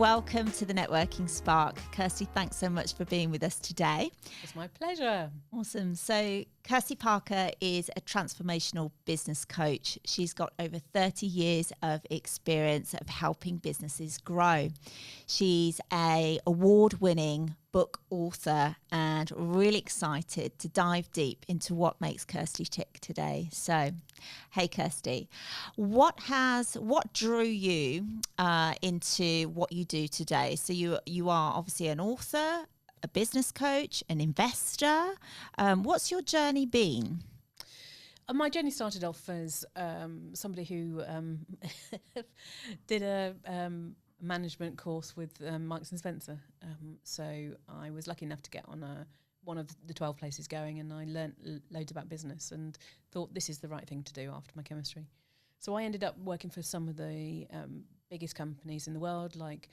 welcome to the Networking Spark. Kirsty, thanks so much for being with us today. It's my pleasure. Awesome. So Kirsty Parker is a transformational business coach. She's got over 30 years of experience of helping businesses grow. She's an award-winning book author and really excited to dive deep into what makes Kirsty tick today. So, hey Kirsty, what drew you into what you do today? So you are obviously an author, a business coach, an investor. What's your journey been? My journey started off as somebody who did a management course with Marks and Spencer. So I was lucky enough to get on one of the 12 places going, and I learnt loads about business and thought this is the right thing to do after my chemistry. So I ended up working for some of the biggest companies in the world, like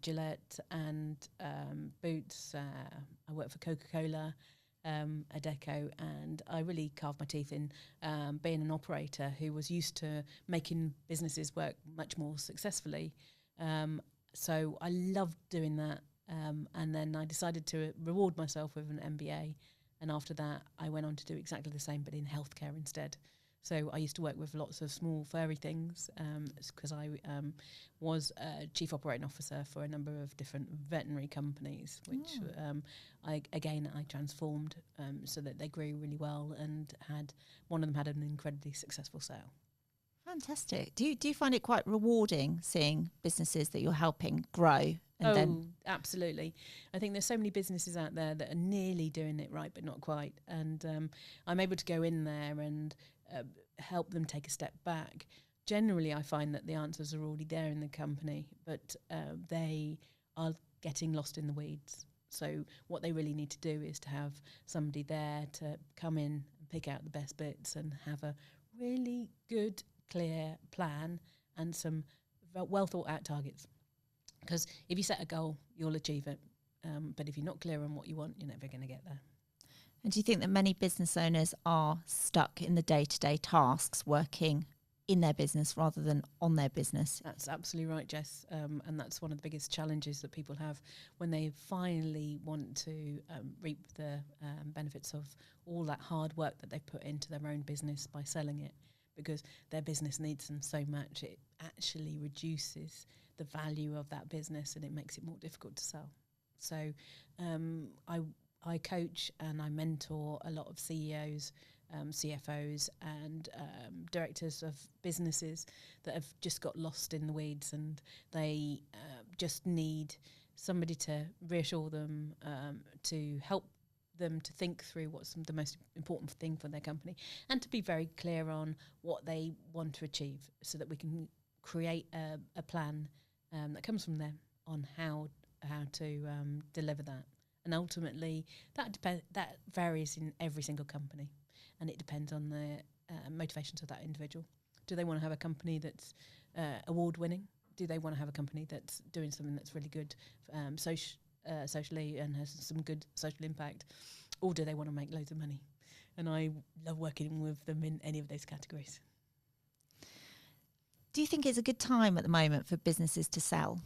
Gillette and Boots. I worked for Coca-Cola, Adecco, and I really carved my teeth in being an operator who was used to making businesses work much more successfully. So I loved doing that. And then I decided to reward myself with an MBA. And after that, I went on to do exactly the same, but in healthcare instead. So I used to work with lots of small furry things because I was a chief operating officer for a number of different veterinary companies, which I transformed so that they grew really well, and one of them had an incredibly successful sale. Fantastic. Do you find it quite rewarding seeing businesses that you're helping grow? Absolutely. I think there's so many businesses out there that are nearly doing it right, but not quite. And I'm able to go in there and help them take a step back. Generally, I find that the answers are already there in the company, but they are getting lost in the weeds. So what they really need to do is to have somebody there to come in and pick out the best bits and have a really good, clear plan and some well thought out targets. Because if you set a goal, you'll achieve it. But if you're not clear on what you want, you're never going to get there. And do you think that many business owners are stuck in the day-to-day tasks, working in their business rather than on their business? That's absolutely right, Jess. And that's one of the biggest challenges that people have when they finally want to reap the benefits of all that hard work that they've put into their own business by selling it. Because their business needs them so much, it actually reduces the value of that business and it makes it more difficult to sell. So I coach and I mentor a lot of CEOs, CFOs and directors of businesses that have just got lost in the weeds, and they just need somebody to reassure them, to help them to think through what's the most important thing for their company, and to be very clear on what they want to achieve, so that we can create a plan that comes from them on how to deliver that. And ultimately, that varies in every single company, and it depends on the motivations of that individual. Do they want to have a company that's award-winning? Do they want to have a company that's doing something that's really good socially and has some good social impact? Or do they want to make loads of money? And I love working with them in any of those categories. Do you think it's a good time at the moment for businesses to sell?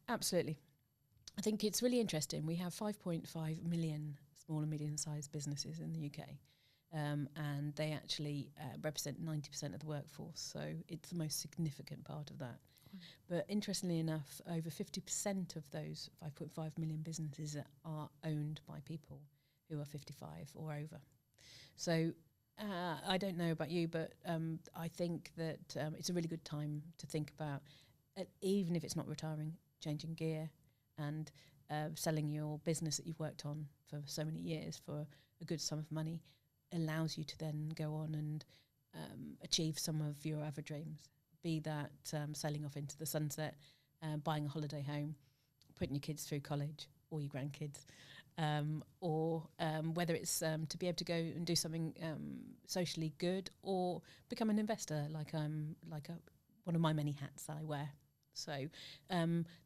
Absolutely. I think it's really interesting. We have 5.5 million small and medium-sized businesses in the UK, and they actually represent 90% of the workforce, so it's the most significant part of that. But interestingly enough, over 50% of those 5.5 million businesses are owned by people who are 55 or over. So I don't know about you, but I think that it's a really good time to think about, even if it's not retiring, changing gear and selling your business that you've worked on for so many years for a good sum of money allows you to then go on and achieve some of your other dreams. Be that sailing off into the sunset, buying a holiday home, putting your kids through college or your grandkids, or whether it's to be able to go and do something socially good, or become an investor, like one of my many hats I wear. So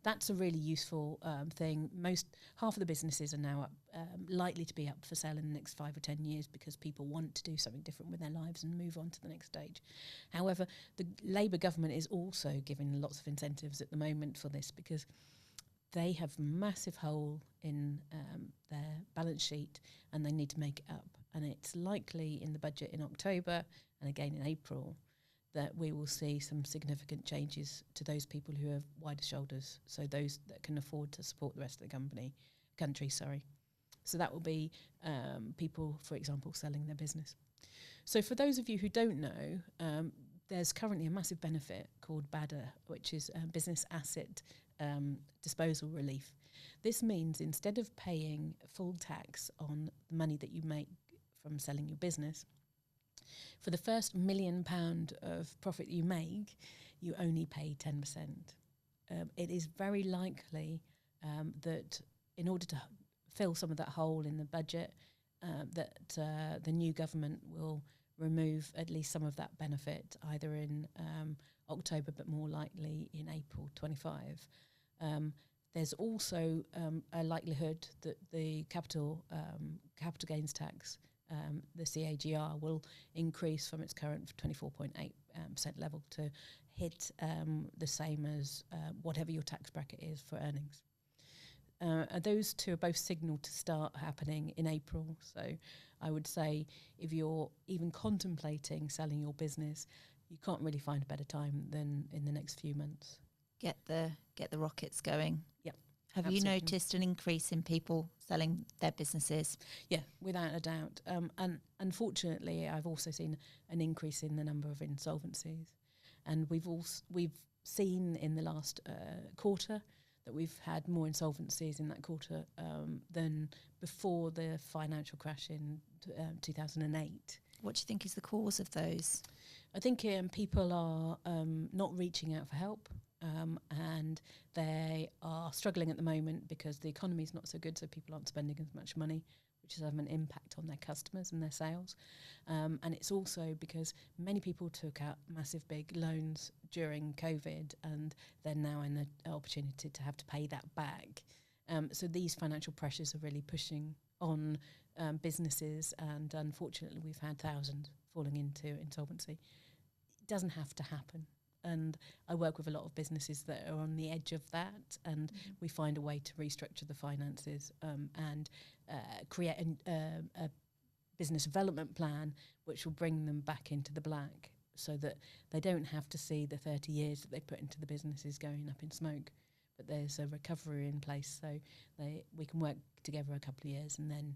that's a really useful thing. Half of the businesses are now likely to be up for sale in the next 5 or 10 years because people want to do something different with their lives and move on to the next stage. However, the Labour government is also giving lots of incentives at the moment for this because they have massive hole in their balance sheet and they need to make it up. And it's likely in the budget in October and again in April that we will see some significant changes to those people who have wider shoulders, so those that can afford to support the rest of the country. So that will be people, for example, selling their business. So for those of you who don't know, there's currently a massive benefit called BADA, which is Business Asset Disposal Relief. This means instead of paying full tax on the money that you make from selling your business, for the first £1 million of profit you make, you only pay 10%. It is very likely that in order to fill some of that hole in the budget, that the new government will remove at least some of that benefit, either in October, but more likely in April 25. There's also a likelihood that the capital gains tax, the CAGR, will increase from its current 24.8% level to hit the same as whatever your tax bracket is for earnings. Those two are both signalled to start happening in April. So I would say if you're even contemplating selling your business, you can't really find a better time than in the next few months. Get the rockets going. Yep. Have Absolutely. you noticed an increase in people selling their businesses? Yeah, without a doubt. And unfortunately, I've also seen an increase in the number of insolvencies. And we've seen in the last quarter that we've had more insolvencies in that quarter than before the financial crash in 2008. What do you think is the cause of those? I think people are not reaching out for help. And they are struggling at the moment because the economy is not so good, so people aren't spending as much money, which is having an impact on their customers and their sales. And it's also because many people took out massive big loans during COVID and they're now in the opportunity to have to pay that back. So these financial pressures are really pushing on businesses, and unfortunately we've had thousands falling into insolvency. It doesn't have to happen. And I work with a lot of businesses that are on the edge of that, and we find a way to restructure the finances and create a business development plan which will bring them back into the black so that they don't have to see the 30 years that they put into the businesses going up in smoke. But there's a recovery in place, so we can work together a couple of years and then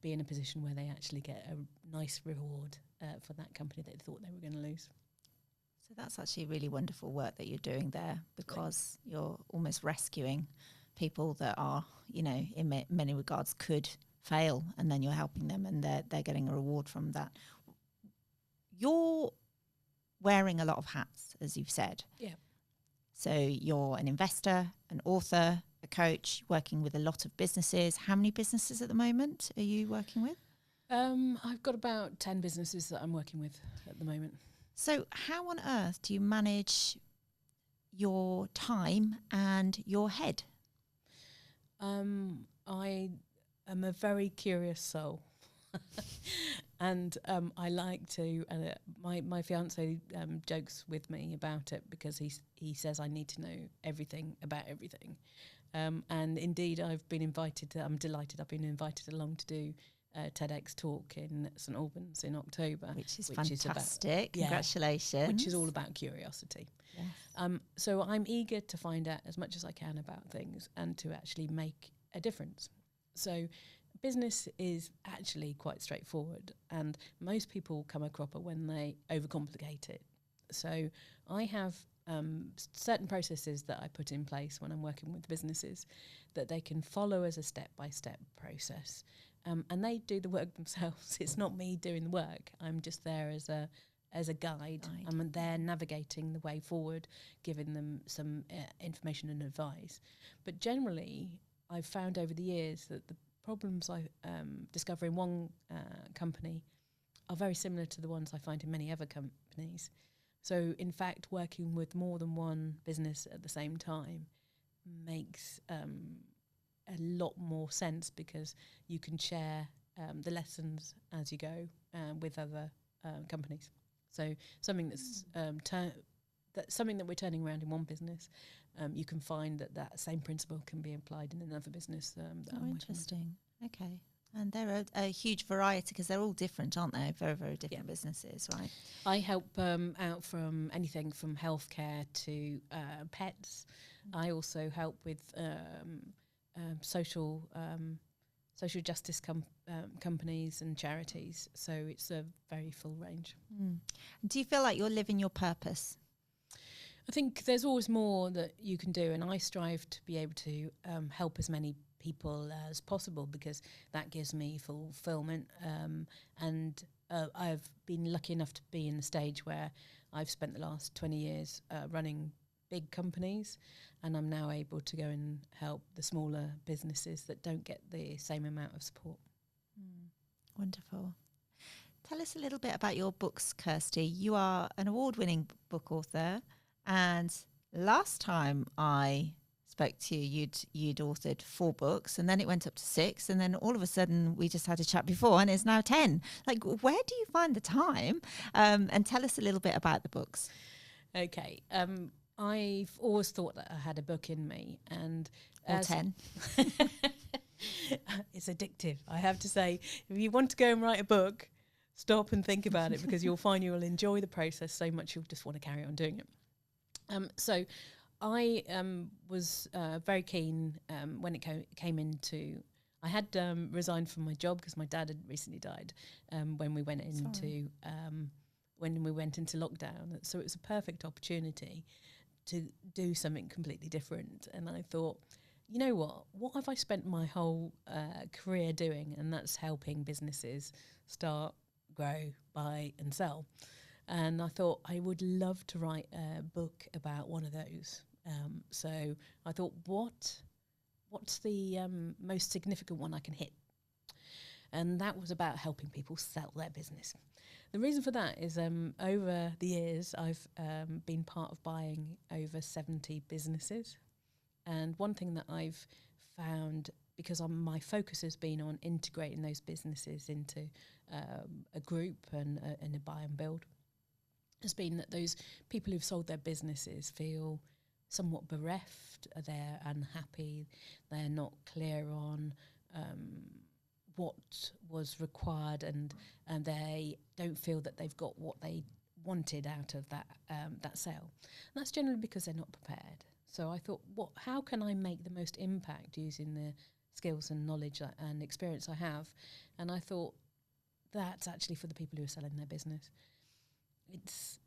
be in a position where they actually get a nice reward for that company that they thought they were going to lose. So that's actually really wonderful work that you're doing there, because you're almost rescuing people that are, in many regards could fail, and then you're helping them and they're getting a reward from that. You're wearing a lot of hats, as you've said. Yeah. So you're an investor, an author, a coach, working with a lot of businesses. How many businesses at the moment are you working with? I've got about 10 businesses that I'm working with at the moment. So how on earth do you manage your time and your head? I am a very curious soul. And I like to, my fiance jokes with me about it because he says I need to know everything about everything. And indeed, I'm delighted I've been invited along to do a TEDx talk in St Albans in October. Which is fantastic. Congratulations. Which is all about curiosity. Yes. So I'm eager to find out as much as I can about things and to actually make a difference. So business is actually quite straightforward, and most people come a cropper when they overcomplicate it. So I have certain processes that I put in place when I'm working with businesses that they can follow as a step-by-step process. And they do the work themselves. It's not me doing the work. I'm just there as a guide. I'm there navigating the way forward, giving them some information and advice. But generally, I've found over the years that the problems I discover in one company are very similar to the ones I find in many other companies. So in fact, working with more than one business at the same time makes a lot more sense, because you can share the lessons as you go with other companies. So something that's something that we're turning around in one business, you can find that same principle can be applied in another business. That I'm interesting. Okay. And they're a huge variety, because they're all different, aren't they? Very, very different businesses, right? I help out from anything from healthcare to pets. I also help with social justice companies and charities. So it's a very full range. Do you feel like you're living your purpose? I think there's always more that you can do, and I strive to be able to help as many people as possible, because that gives me fulfillment. And I've been lucky enough to be in the stage where I've spent the last 20 years running big companies, and I'm now able to go and help the smaller businesses that don't get the same amount of support. Wonderful. Tell us a little bit about your books, Kirsty. You are an award-winning book author, and last time I spoke to you, you'd authored 4 books, and then it went up to 6, and then all of a sudden we just had a chat before, and it's now 10. Like, where do you find the time? And tell us a little bit about the books. Okay. I've always thought that I had a book in me, and or 10. It's addictive, I have to say. If you want to go and write a book, stop and think about it, because you'll find you'll enjoy the process so much you'll just want to carry on doing it. So I was very keen when it came into... I had resigned from my job because my dad had recently died when we went into lockdown. So it was a perfect opportunity to do something completely different. And I thought, you know what have I spent my whole career doing? And that's helping businesses start, grow, buy and sell. And I thought I would love to write a book about one of those. So I thought, what's the most significant one I can hit? And that was about helping people sell their business. The reason for that is over the years, I've been part of buying over 70 businesses. And one thing that I've found, because my focus has been on integrating those businesses into a group and a buy and build, has been that those people who've sold their businesses feel somewhat bereft, they're unhappy, they're not clear on what was required, and they don't feel that they've got what they wanted out of that sale. And that's generally because they're not prepared. So I thought, how can I make the most impact using the skills and knowledge and experience I have? And I thought, that's actually for the people who are selling their business. It's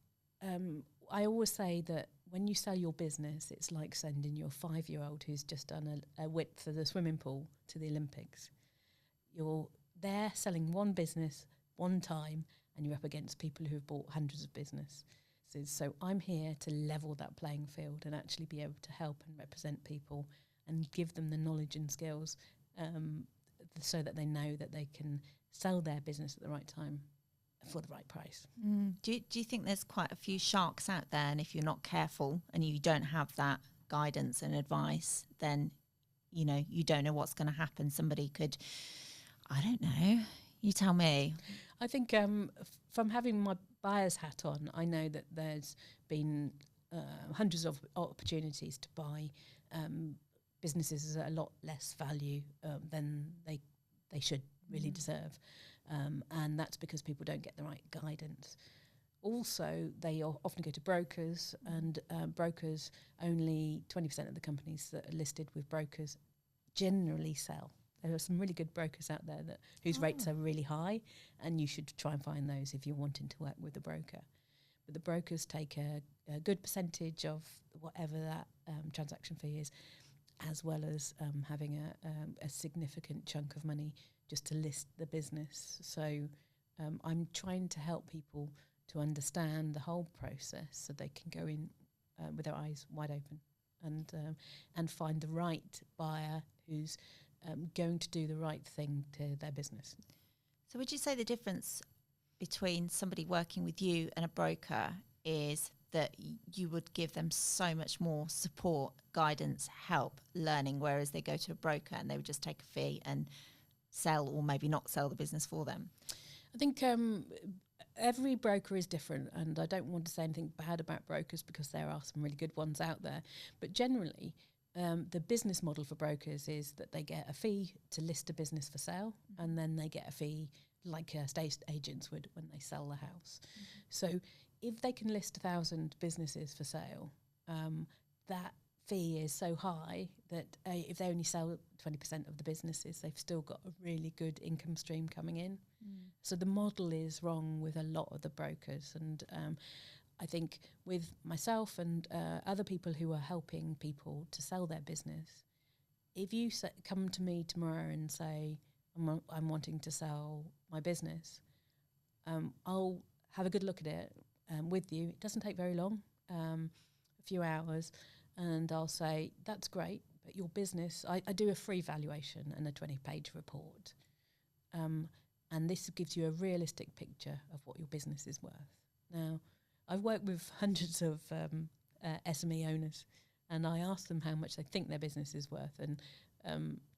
I always say that when you sell your business, it's like sending your 5-year-old who's just done a whip for the swimming pool to the Olympics. You're there selling one business one time, and you're up against people who have bought hundreds of businesses. So I'm here to level that playing field and actually be able to help and represent people and give them the knowledge and skills so that they know that they can sell their business at the right time for the right price. Do you think there's quite a few sharks out there, and if you're not careful and you don't have that guidance and advice, then you don't know what's going to happen? Somebody could, I don't know, you tell me. I think from having my buyer's hat on, I know that there's been hundreds of opportunities to buy businesses at a lot less value than they should really deserve. And that's because people don't get the right guidance. Also, they often go to brokers, and brokers, only 20% of the companies that are listed with brokers generally sell. There are some really good brokers out there whose rates are really high, and you should try and find those if you're wanting to work with a broker. But the brokers take a good percentage of whatever that transaction fee is, as well as having a significant chunk of money just to list the business. So I'm trying to help people to understand the whole process so they can go in with their eyes wide open and find the right buyer who's going to do the right thing to their business. So would you say the difference between somebody working with you and a broker is that you would give them so much more support, guidance, help, learning, whereas they go to a broker and they would just take a fee and sell or maybe not sell the business for them. I think every broker is different, and I don't want to say anything bad about brokers because there are some really good ones out there. But generally, the business model for brokers is that they get a fee to list a business for sale, and then they get a fee like estate agents would when they sell the house. So if they can list 1,000 businesses for sale, that fee is so high that if they only sell 20% of the businesses, they've still got a really good income stream coming in. So the model is wrong with a lot of the brokers. And I think with myself and other people who are helping people to sell their business, if you come to me tomorrow and say, I'm wanting to sell my business, I'll have a good look at it with you. It doesn't take very long, a few hours, and I'll say, that's great, but your business, I do a free valuation and a 20-page report. And this gives you a realistic picture of what your business is worth. Now, I've worked with hundreds of SME owners, and I ask them how much they think their business is worth, and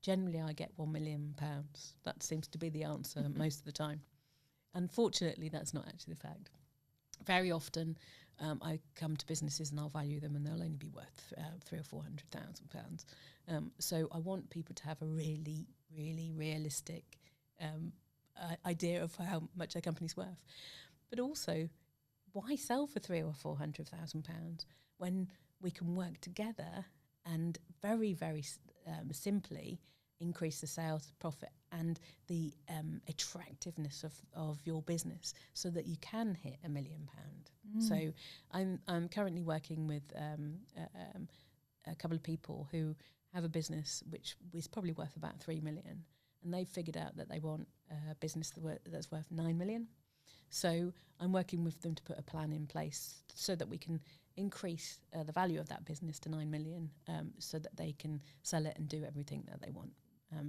generally I get £1 million. That seems to be the answer most of the time. Unfortunately, that's not actually the fact. Very often, I come to businesses and I'll value them, and they'll only be worth £300,000 or £400,000. So I want people to have a really, really realistic idea of how much their company's worth. But also, why sell for £300,000 or £400,000 when we can work together and very, very simply increase the sales profit and the attractiveness of your business so that you can hit £1 million. So I'm currently working with a couple of people who have a business which is probably worth about 3 million, and they've figured out that they want a business that's worth 9 million. So I'm working with them to put a plan in place so that we can increase the value of that business to 9 million, so that they can sell it and do everything that they want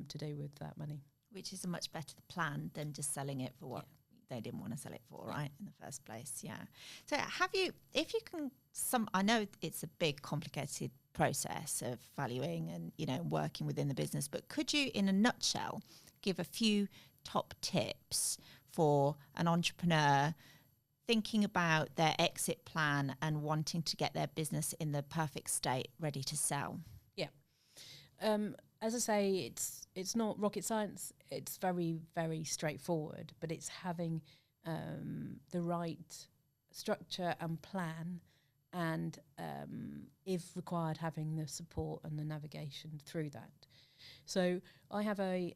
to do with that money. Which is a much better plan than just selling it for what they didn't want to sell it for, right, in the first place. Yeah. So if you can, I know it's a big, complicated process of valuing and, working within the business, but could you, in a nutshell, give a few top tips for an entrepreneur thinking about their exit plan and wanting to get their business in the perfect state, ready to sell? Yeah. As I say, it's not rocket science. It's very, very straightforward, but it's having the right structure and plan, and if required, having the support and the navigation through that. So I have a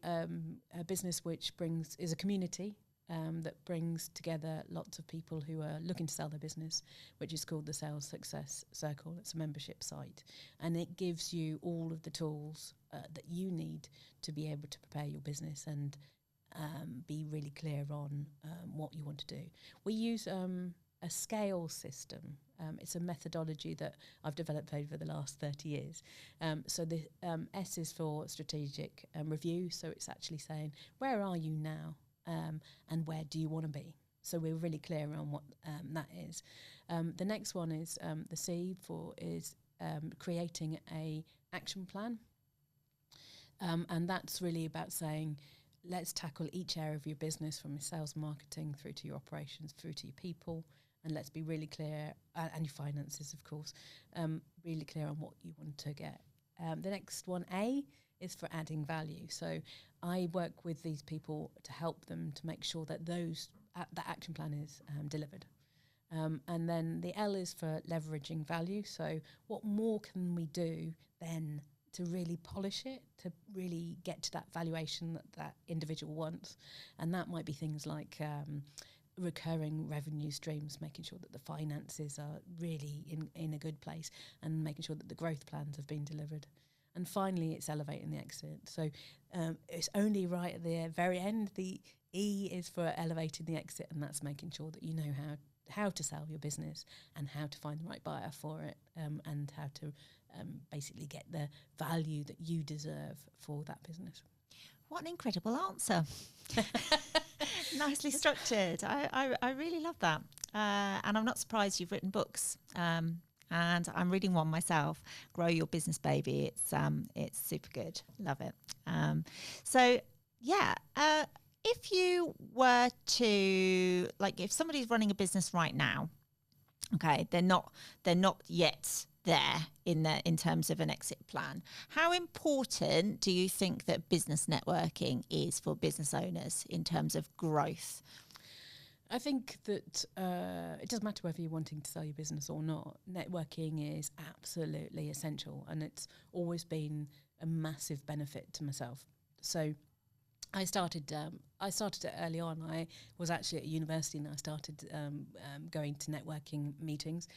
business which is a community that brings together lots of people who are looking to sell their business, which is called the Sales Success Circle. It's a membership site, and it gives you all of the tools that you need to be able to prepare your business and be really clear on what you want to do. We use a scale system. It's a methodology that I've developed over the last 30 years. So the S is for strategic review. So it's actually saying, where are you now? And where do you want to be? So we're really clear on what that is. The next one is the C is creating a action plan. And that's really about saying, let's tackle each area of your business, from your sales, marketing, through to your operations, through to your people, and let's be really clear, and your finances, of course, really clear on what you want to get. The next one, A, is for adding value. So I work with these people to help them to make sure that that action plan is delivered. And then the L is for leveraging value. So what more can we do then to really polish it, to really get to that valuation that individual wants? And that might be things like recurring revenue streams, making sure that the finances are really in a good place, and making sure that the growth plans have been delivered. And finally, it's elevating the exit. So it's only right at the very end. The E is for elevating the exit, and that's making sure that you know how to sell your business and how to find the right buyer for it, and how to basically get the value that you deserve for that business. What an incredible answer. Nicely structured. I really love that. and I'm not surprised you've written books. And I'm reading one myself, Grow Your Business Baby. It's super good. Love it. If you were to, like, if somebody's running a business right now, okay, they're not yet there in terms of an exit plan. How important do you think that business networking is for business owners in terms of growth? I think that it doesn't matter whether you're wanting to sell your business or not. Networking is absolutely essential, and it's always been a massive benefit to myself. So I started it early on. I was actually at university and I started going to networking meetings.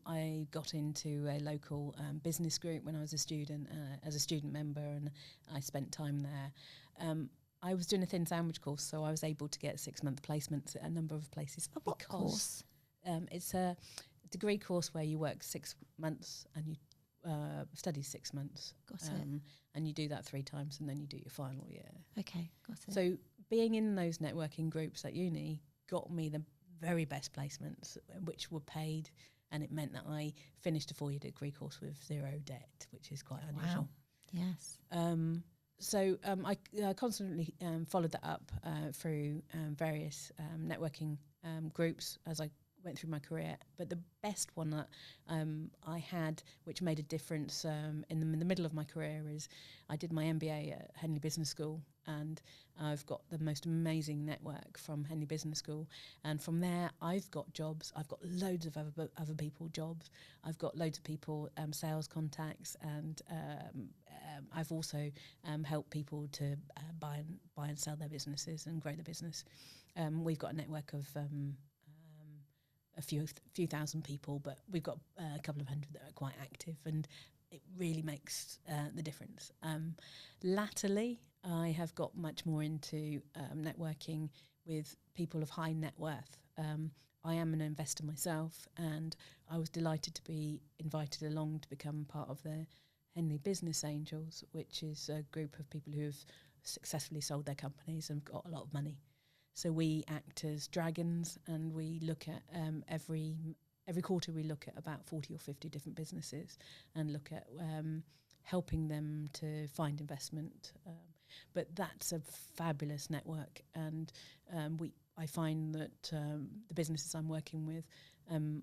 I got into a local business group when I was a student, as a student member, and I spent time there. I was doing a thin sandwich course, so I was able to get 6-month placements at a number of places. What course? It's a degree course where you work 6 months and you study 6 months. Got it. And you do that 3 times and then you do your final year. Okay, got it. So being in those networking groups at uni got me the very best placements, which were paid, and it meant that I finished a 4-year degree course with 0 debt, which is quite unusual. Wow. Yes. So I constantly followed that up through various networking groups as I went through my career. But the best one that I had, which made a difference in the middle of my career, is I did my MBA at Henley Business School, and I've got the most amazing network from Henley Business School. And from there, I've got jobs. I've got loads of other people jobs. I've got loads of people sales contacts, and I've also helped people to buy and sell their businesses and grow their business. We've got a network of a few thousand people, but we've got a couple of hundred that are quite active, and it really makes the difference. Latterly, I have got much more into networking with people of high net worth. I am an investor myself, and I was delighted to be invited along to become part of the Henley Business Angels, which is a group of people who have successfully sold their companies and got a lot of money. So we act as dragons, and we look at every quarter we look at about 40 or 50 different businesses and look at helping them to find investment. But that's a fabulous network, and I find that the businesses I'm working with,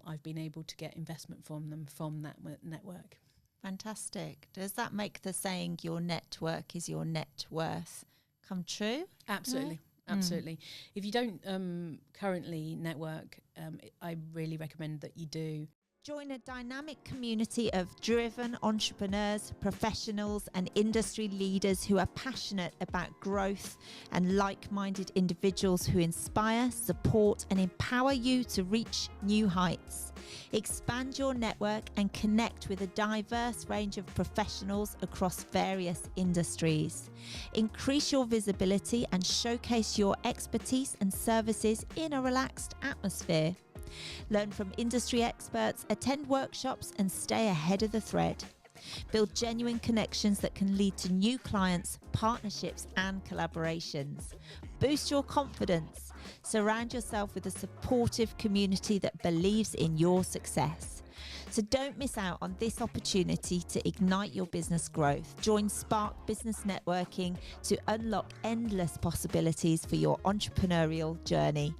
I've been able to get investment from them from that network. Fantastic. Does that make the saying "your network is your net worth" come true? Absolutely. Yeah. Absolutely. If you don't currently network, I really recommend that you do. Join a dynamic community of driven entrepreneurs, professionals, and industry leaders who are passionate about growth, and like-minded individuals who inspire, support, and empower you to reach new heights. Expand your network and connect with a diverse range of professionals across various industries. Increase your visibility and showcase your expertise and services in a relaxed atmosphere. Learn from industry experts, attend workshops, and stay ahead of the thread. Build genuine connections that can lead to new clients, partnerships, and collaborations. Boost your confidence. Surround yourself with a supportive community that believes in your success. So don't miss out on this opportunity to ignite your business growth. Join Spark Business Networking to unlock endless possibilities for your entrepreneurial journey.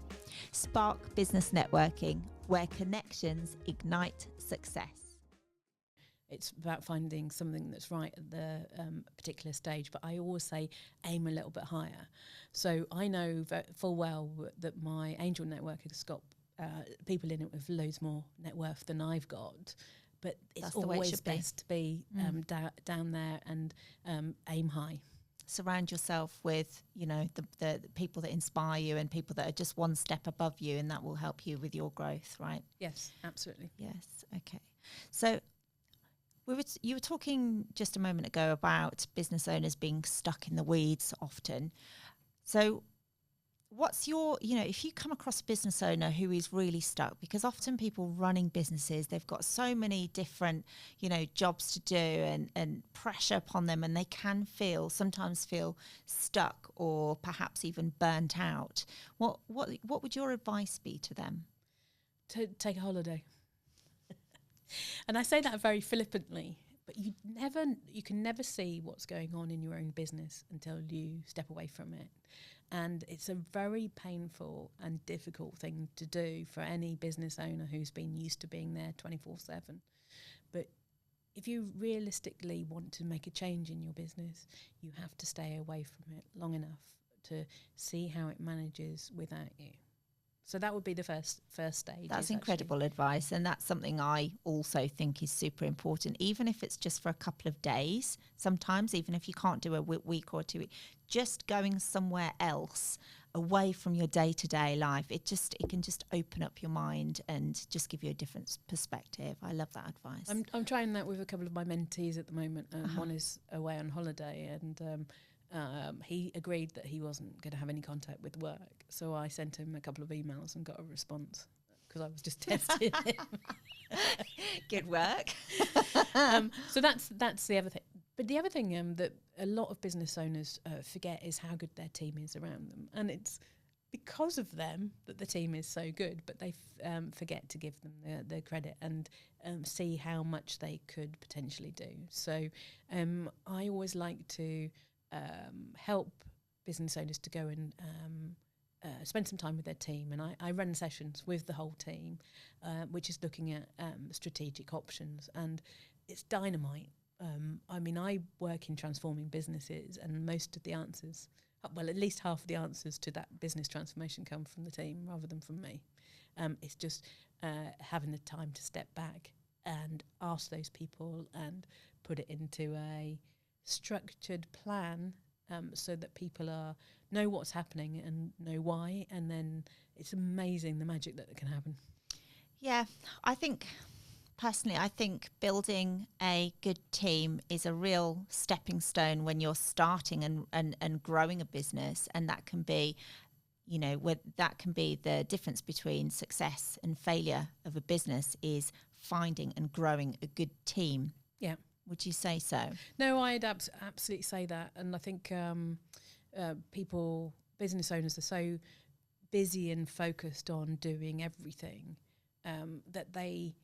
Spark Business Networking, where connections ignite success. It's about finding something that's right at the particular stage, but I always say aim a little bit higher. So I know full well that my angel network has got people in it with loads more net worth than I've got, but it's always best to be down there and aim high. Surround yourself with, the people that inspire you and people that are just one step above you, and that will help you with your growth, right? Yes, absolutely. Yes. Okay. So you were talking just a moment ago about business owners being stuck in the weeds often. So what's your, if you come across a business owner who is really stuck, because often people running businesses, they've got so many different, jobs to do and pressure upon them, and they can sometimes feel stuck or perhaps even burnt out. What would your advice be to them? to take a holiday. And I say that very flippantly, but you can never see what's going on in your own business until you step away from it. And it's a very painful and difficult thing to do for any business owner who's been used to being there 24/7. But if you realistically want to make a change in your business, you have to stay away from it long enough to see how it manages without you. So that would be the first stage. That's incredible advice. And that's something I also think is super important, even if it's just for a couple of days. Sometimes, even if you can't do a week or 2 weeks, just going somewhere else away from your day-to-day life, it can just open up your mind and just give you a different perspective. I love that advice. I'm trying that with a couple of my mentees at the moment. One is away on holiday, and he agreed that he wasn't going to have any contact with work. So I sent him a couple of emails and got a response because I was just testing him. Good work. So that's the other thing. But the other thing that a lot of business owners forget is how good their team is around them. And it's because of them that the team is so good, but they forget to give them the credit and see how much they could potentially do. So I always like to help business owners to go and spend some time with their team, and I run sessions with the whole team, which is looking at strategic options, and it's dynamite. I work in transforming businesses, and most of the answers, well, at least half of the answers to that business transformation come from the team rather than from me. It's just having the time to step back and ask those people and put it into a structured plan, so that people know what's happening and know why, and then it's amazing the magic that can happen. Yeah, I think building a good team is a real stepping stone when you're starting and growing a business, and that can be, that can be the difference between success and failure of a business, is finding and growing a good team. Yeah. Would you say so? No, I'd absolutely say that. And I think business owners are so busy and focused on doing everything that they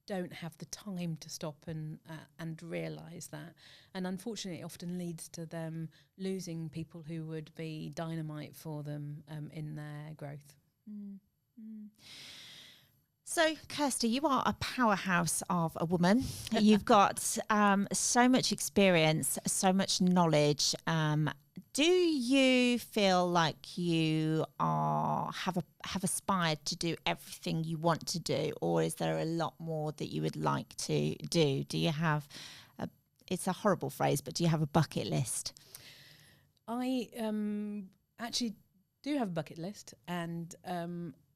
don't have the time to stop and realise that. And unfortunately, it often leads to them losing people who would be dynamite for them in their growth. Mm. Mm. So, Kirsty, you are a powerhouse of a woman. You've got so much experience, so much knowledge. Do you feel like you have aspired to do everything you want to do, or is there a lot more that you would like to do? Do you have it's a horrible phrase, but do you have a bucket list? I actually do have a bucket list, and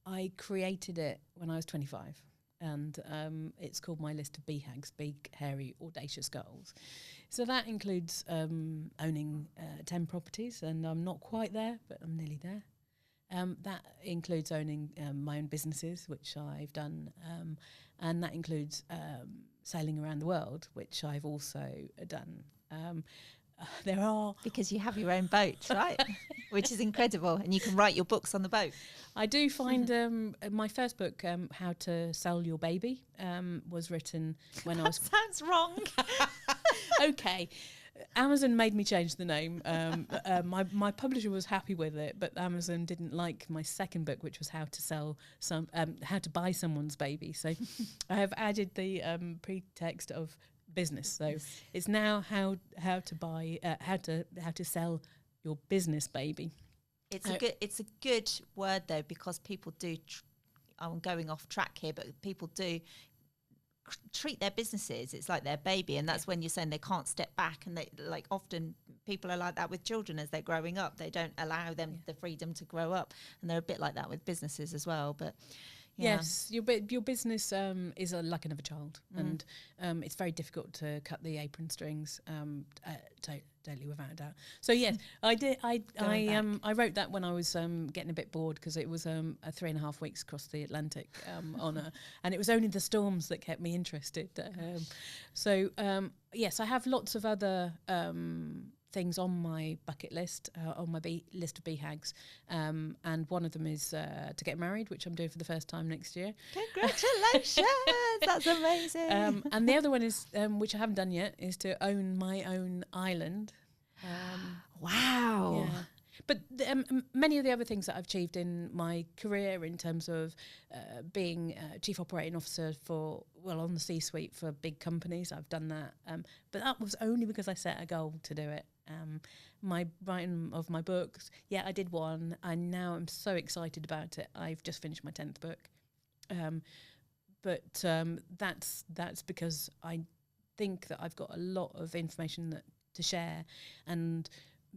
I created it when I was 25, and it's called my list of BHAGs, big, hairy, audacious goals. So that includes owning 10 properties, and I'm not quite there, but I'm nearly there. That includes owning my own businesses, which I've done, and that includes sailing around the world, which I've also done. There are... Because you have your own boat, right? Which is incredible. And you can write your books on the boat. I do find my first book, How to Sell Your Baby, was written when I was... Sounds wrong. Okay. Amazon made me change the name. My publisher was happy with it, but Amazon didn't like my second book, which was How to Buy Someone's Baby. So I have added the pretext of business. So it's now how to sell your business baby. It's a good word though, because people do. I'm going off track here, but people do treat their businesses. It's like their baby, and that's when you're saying they can't step back. And they often people are like that with children as they're growing up. They don't allow them the freedom to grow up, and they're a bit like that with businesses as well. But yeah. Yes, your business is like another child, and it's very difficult to cut the apron strings. Totally, without a doubt. So yes, I did. I wrote that when I was getting a bit bored, because it was a 3.5 weeks across the Atlantic and it was only the storms that kept me interested. Yes, I have lots of other things on my bucket list, on my list of BHAGs, and one of them is to get married, which I'm doing for the first time next year. Congratulations! That's amazing. And the other one is, which I haven't done yet, is to own my own island. Wow. Yeah. But many of the other things that I've achieved in my career in terms of being chief operating officer on the C-suite for big companies, I've done that. But that was only because I set a goal to do it. My writing of my books, I did one. And now I'm so excited about it. I've just finished my 10th book. But that's because I think that I've got a lot of information to share, and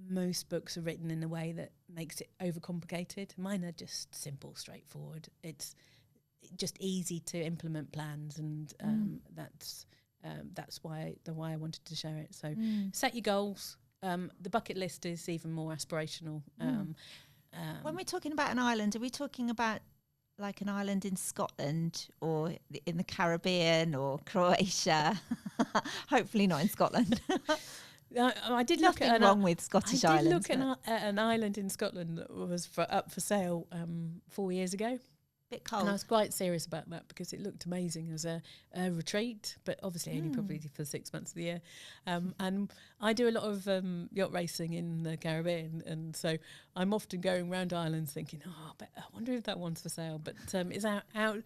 most books are written in a way that makes it overcomplicated. Mine are just simple, straightforward. It's just easy to implement plans, and that's why I wanted to share it. So set your goals. The bucket list is even more aspirational. When we're talking about an island, are we talking about like an island in Scotland or in the Caribbean or Croatia? Hopefully not in Scotland. I did Nothing look at wrong with Scottish islands. I did look at an island in Scotland that was up for sale 4 years ago. Bit cold. And I was quite serious about that because it looked amazing as a retreat, but obviously only probably for 6 months of the year. And I do a lot of yacht racing in the Caribbean, and so I'm often going around islands thinking, I wonder if that one's for sale. But it's out.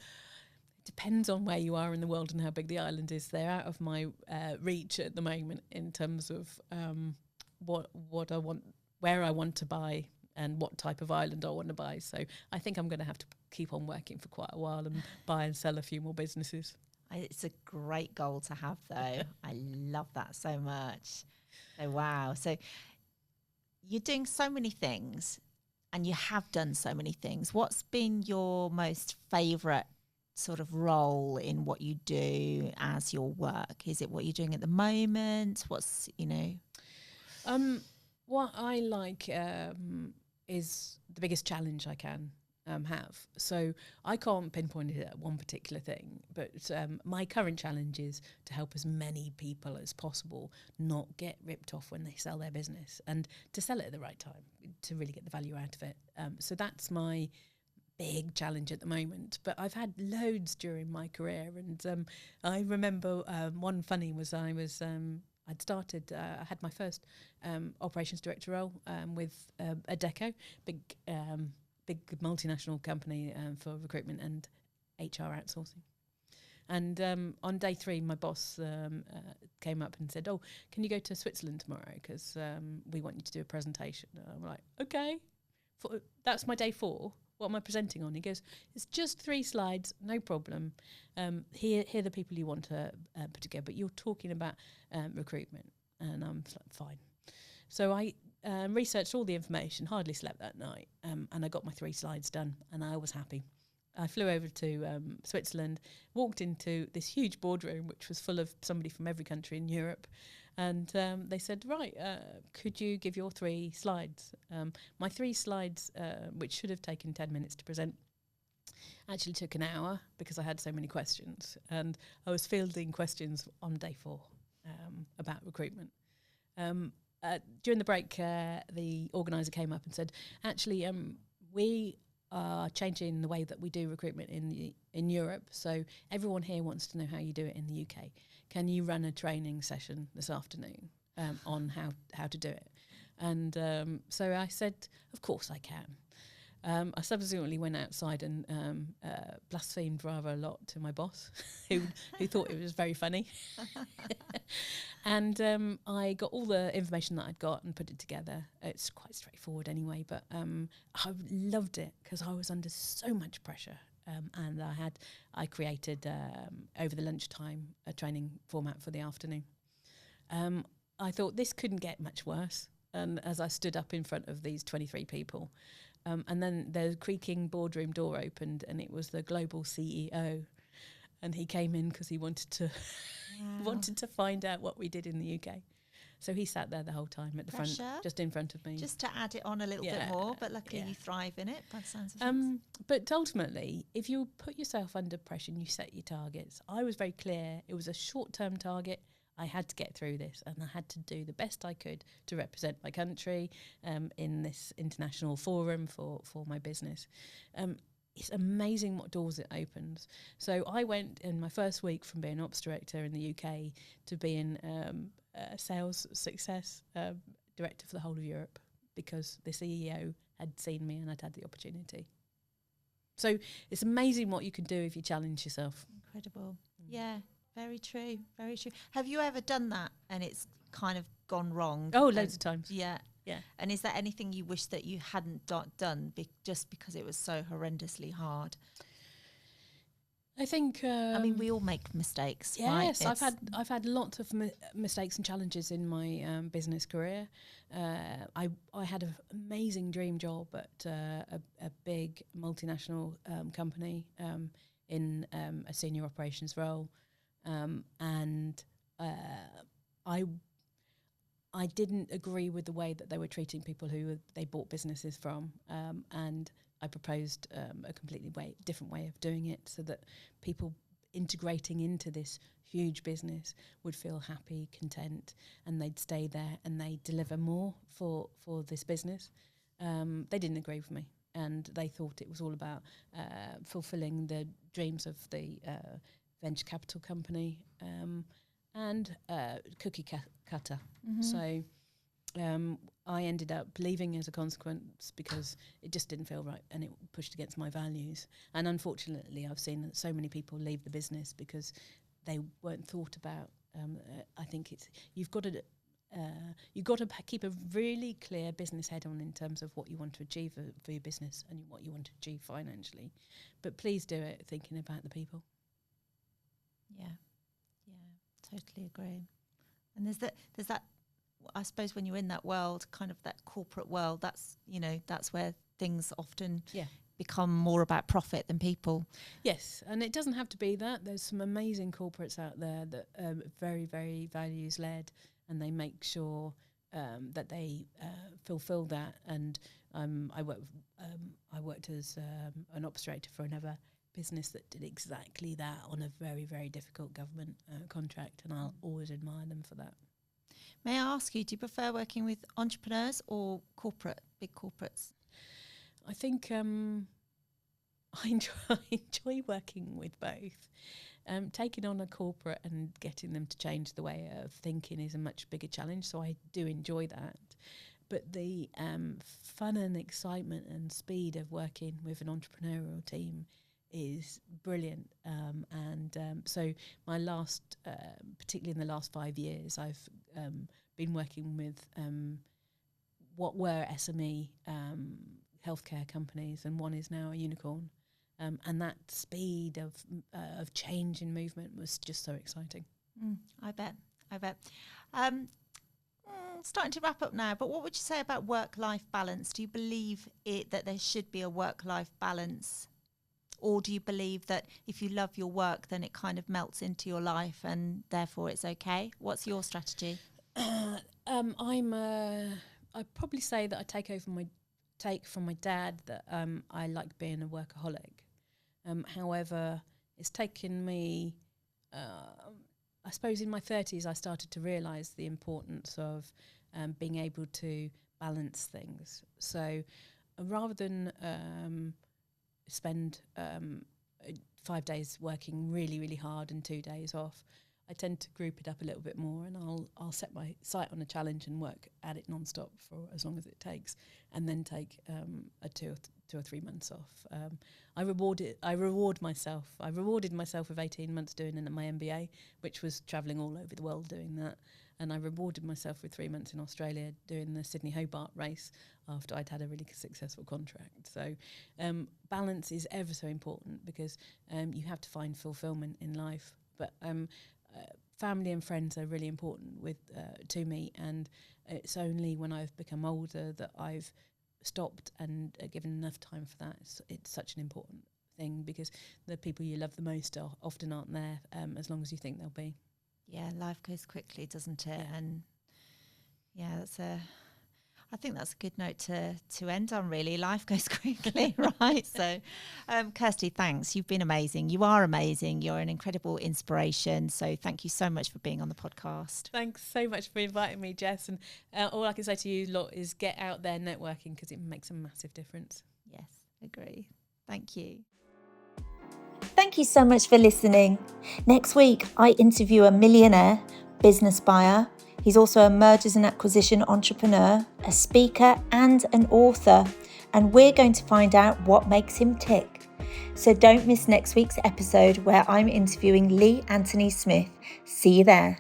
Depends on where you are in the world and how big the island is. They're out of my reach at the moment in terms of what I want, where I want to buy, and what type of island I want to buy. So I think I'm going to have to keep on working for quite a while and buy and sell a few more businesses. It's a great goal to have, though. I love that so much. Oh, wow. So you're doing so many things, and you have done so many things. What's been your most favourite sort of role in what you do as your work? Is it what you're doing at the moment? What's, what I like is the biggest challenge I can have. So I can't pinpoint it at one particular thing, but my current challenge is to help as many people as possible not get ripped off when they sell their business, and to sell it at the right time to really get the value out of it. So that's my big challenge at the moment, but I've had loads during my career, and I remember one funny was I had my first operations director role with Adecco, big multinational company for recruitment and HR outsourcing. And on day 3, my boss came up and said, can you go to Switzerland tomorrow, because we want you to do a presentation. And I'm like, okay, that's my day 4. What am I presenting on? He goes, it's just 3 slides, no problem. Here are the people you want to put together, but you're talking about recruitment. And I'm like, fine. So I researched all the information, hardly slept that night, and I got my 3 slides done, and I was happy. I flew over to Switzerland, walked into this huge boardroom, which was full of somebody from every country in Europe. And they said, right, could you give your 3 slides? My 3 slides, which should have taken 10 minutes to present, actually took an hour because I had so many questions. And I was fielding questions on day 4 about recruitment. During the break, the organiser came up and said, actually, we are changing the way that we do recruitment in Europe. So everyone here wants to know how you do it in the UK. Can you run a training session this afternoon on how to do it? And so I said, of course I can. I subsequently went outside and blasphemed rather a lot to my boss, who thought it was very funny. And I got all the information that I'd got and put it together. It's quite straightforward anyway, but I loved it because I was under so much pressure. And I created over the lunchtime a training format for the afternoon. I thought this couldn't get much worse. And as I stood up in front of these 23 people, and then the creaking boardroom door opened, and it was the global CEO, and he came in because he wanted to wanted to find out what we did in the UK. So he sat there the whole time at the front, just in front of me. Just to add it on a little bit more, but luckily you thrive in it by the sounds of things. But ultimately, if you put yourself under pressure and you set your targets, I was very clear. It was a short-term target. I had to get through this, and I had to do the best I could to represent my country in this international forum for my business. It's amazing what doors it opens. So I went in my first week from being ops director in the UK to being sales success director for the whole of Europe, because the CEO had seen me and I'd had the opportunity. So it's amazing what you can do if you challenge yourself. Incredible. Yeah, very true. Very true. Have you ever done that and it's kind of gone wrong? Oh, loads of times. Yeah. Yeah. And is there anything you wish that you hadn't done just because it was so horrendously hard? I think. I mean, we all make mistakes. Yes, right? I've had lots of mistakes and challenges in my business career. I had an amazing dream job at a big multinational company in a senior operations role, and I didn't agree with the way that they were treating people who they bought businesses from, and I proposed a completely different way of doing it, so that people integrating into this huge business would feel happy, content, and they'd stay there and they'd deliver more for this business. They didn't agree with me, and they thought it was all about fulfilling the dreams of the venture capital company and cookie cutter. Mm-hmm. So I ended up leaving as a consequence, because it just didn't feel right and it pushed against my values. And unfortunately, I've seen that so many people leave the business because they weren't thought about. I think you've got to keep a really clear business head on in terms of what you want to achieve for your business and what you want to achieve financially. But please do it thinking about the people. Yeah, totally agree. And there's that. I suppose when you're in that world, kind of that corporate world, that's where things often become more about profit than people. Yes, and it doesn't have to be that. There's some amazing corporates out there that are very, very values led, and they make sure that they fulfil that. And I worked as an ops director for another business that did exactly that on a very, very difficult government contract, and I'll always admire them for that. May I ask you, do you prefer working with entrepreneurs or big corporates? I think I enjoy working with both. Taking on a corporate and getting them to change the way of thinking is a much bigger challenge, so I do enjoy that. But the fun and excitement and speed of working with an entrepreneurial team is brilliant. So my last, particularly in the last 5 years, I've been working with what were SME healthcare companies, and one is now a unicorn. And that speed of change and movement was just so exciting. I bet. Starting to wrap up now, but what would you say about work-life balance? Do you believe that there should be a work-life balance? Or do you believe that if you love your work, then it kind of melts into your life and therefore it's okay? What's your strategy? I'd probably say that I take from my dad that I like being a workaholic. However, it's taken me, I suppose in my 30s, I started to realise the importance of being able to balance things. So rather than spend 5 days working really, really hard and 2 days off, I tend to group it up a little bit more, and I'll set my sight on a challenge and work at it non-stop for as long as it takes, and then take a 2 or 3 months off. I reward myself. I rewarded myself with 18 months doing my MBA, which was travelling all over the world doing that. And I rewarded myself with 3 months in Australia doing the Sydney Hobart race after I'd had a really successful contract. So balance is ever so important, because you have to find fulfillment in life. But family and friends are really important to me, and it's only when I've become older that I've stopped and given enough time for that. It's such an important thing, because the people you love the most often aren't there as long as you think they'll be. Yeah, life goes quickly, doesn't it? Yeah. And that's I think that's a good note to end on, really. Life goes quickly, right? So, Kirsty, thanks. You've been amazing. You are amazing. You're an incredible inspiration. So thank you so much for being on the podcast. Thanks so much for inviting me, Jess. And all I can say to you lot is get out there networking, because it makes a massive difference. Yes, agree. Thank you. Thank you so much for listening. Next week, I interview a millionaire business buyer. He's also a mergers and acquisition entrepreneur, a speaker and an author, and we're going to find out what makes him tick. So don't miss next week's episode where I'm interviewing Lee Anthony Smith. See you there.